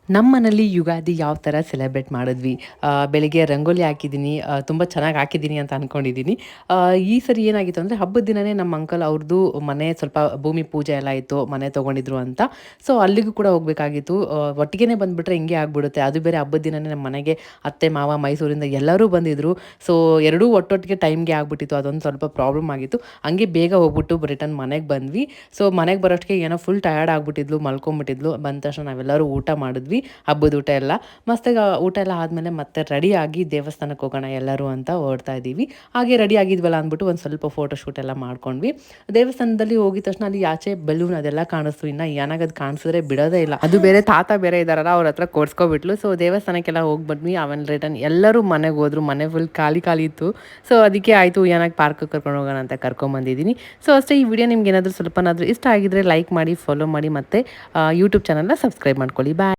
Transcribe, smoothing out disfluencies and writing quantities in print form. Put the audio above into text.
ನಮ್ಮ ಮನೇಲಿ ಯುಗಾದಿ ಯಾವ ಥರ ಸೆಲೆಬ್ರೇಟ್ ಮಾಡಿದ್ವಿ. ಬೆಳಿಗ್ಗೆ ರಂಗೋಲಿ ಹಾಕಿದ್ದೀನಿ. ತುಂಬ ಚೆನ್ನಾಗಿ ಹಾಕಿದ್ದೀನಿ ಅಂತ ಅಂದ್ಕೊಂಡಿದ್ದೀನಿ. ಈ ಸರಿ ಏನಾಗಿತ್ತು ಅಂದರೆ ಹಬ್ಬದ ದಿನವೇ ನಮ್ಮ ಅಂಕಲ್ ಅವ್ರದ್ದು ಮನೆ ಸ್ವಲ್ಪ ಭೂಮಿ ಪೂಜೆ ಎಲ್ಲ ಇತ್ತು. ಮನೆ ತೊಗೊಂಡಿದ್ರು ಅಂತ. ಸೊ ಅಲ್ಲಿಗೂ ಕೂಡ ಹೋಗಬೇಕಾಗಿತ್ತು. ಒಟ್ಟಿಗೆನೇ ಬಂದುಬಿಟ್ರೆ ಹಿಂಗೆ ಆಗ್ಬಿಡುತ್ತೆ. ಅದು ಬೇರೆ ಹಬ್ಬದ ದಿನವೇ ನಮ್ಮ ಮನೆಗೆ ಅತ್ತೆ, ಮಾವ ಮೈಸೂರಿಂದ ಎಲ್ಲರೂ ಬಂದಿದ್ದರು. ಸೊ ಎರಡೂ ಒಟ್ಟೊಟ್ಟಿಗೆ ಟೈಮ್‌ಗೆ ಆಗ್ಬಿಟ್ಟಿತ್ತು. ಅದೊಂದು ಸ್ವಲ್ಪ ಪ್ರಾಬ್ಲಮ್ ಆಗಿತ್ತು. ಹಂಗೆ ಬೇಗ ಹೋಗ್ಬಿಟ್ಟು ರಿಟರ್ನ್ ಮನೆಗೆ ಬಂದ್ವಿ. ಸೊ ಮನೆಗೆ ಬರೋಷ್ಟಿಗೆ ಏನೋ ಫುಲ್ ಟಯರ್ಡ್ ಆಗ್ಬಿಟ್ಟಿದ್ಲು, ಮಲ್ಕೊಂಬಿಟ್ಟಿದ್ಲು. ಬಂದ ತಕ್ಷಣ ನಾವೆಲ್ಲರೂ ಊಟ ಮಾಡಿದ್ವಿ. ಹಬ್ಬದ ಊಟ ಎಲ್ಲ ಮಸ್ತಾಗಿ ಊಟ ಎಲ್ಲ ಆದಮೇಲೆ ಮತ್ತೆ ರೆಡಿಯಾಗಿ ದೇವಸ್ಥಾನಕ್ಕೆ ಹೋಗೋಣ ಎಲ್ಲರೂ ಅಂತ ಹೊರಡ್ತಾ ಇದ್ದೀವಿ. ಹಾಗೆ ರೆಡಿ ಆಗಿದ್ವಲ್ಲ ಅಂದ್ಬಿಟ್ಟು ಒಂದು ಸ್ವಲ್ಪ ಫೋಟೋ ಶೂಟ್ ಎಲ್ಲ ಮಾಡ್ಕೊಂಡ್ವಿ. ದೇವಸ್ಥಾನದಲ್ಲಿ ಹೋಗಿದ ತಕ್ಷಣ ಅಲ್ಲಿ ಆಚೆ ಬಲೂನ್ ಅದೆಲ್ಲ ಕಾಣಿಸ್ತು. ಇನ್ನು ಏನಾಗ ಅದು ಕಾಣಿಸಿದ್ರೆ ಬಿಡೋದೇ ಇಲ್ಲ. ಅದು ಬೇರೆ ತಾತ ಬೇರೆ ಇದ್ದಾರಲ್ಲ, ಅವ್ರ ಹತ್ರ ಕೊಡ್ಸ್ಕೊಬಿಟ್ಲು. ಸೊ ದೇವಸ್ಥಾನಕ್ಕೆಲ್ಲ ಹೋಗಿ ಬಂದ್ವಿ. ಆಮೇಲೆ ರಿಟರ್ನ್ ಎಲ್ಲರೂ ಮನೆಗೆ ಹೋದ್ರು. ಮನೆ ಫುಲ್ ಖಾಲಿ ಖಾಲಿ ಇತ್ತು. ಸೊ ಅದಕ್ಕೆ ಆಯಿತು ಏನಾಗಿ ಪಾರ್ಕ್ ಕರ್ಕೊಂಡು ಹೋಗೋಣ ಅಂತ ಕರ್ಕೊಂಬಂದಿದ್ದೀನಿ. ಸೊ ಅಷ್ಟೇ. ಈ ವಿಡಿಯೋ ನಿಮ್ಗೆ ಏನಾದರೂ ಸ್ವಲ್ಪನಾದರೂ ಇಷ್ಟ ಆಗಿದ್ರೆ ಲೈಕ್ ಮಾಡಿ, ಫಾಲೋ ಮಾಡಿ, ಮತ್ತು ಯೂಟ್ಯೂಬ್ ಚಾನಲ್ನ ಸಬ್ಸ್ಕ್ರೈಬ್ ಮಾಡ್ಕೊಳ್ಳಿ. ಬಾಯ್.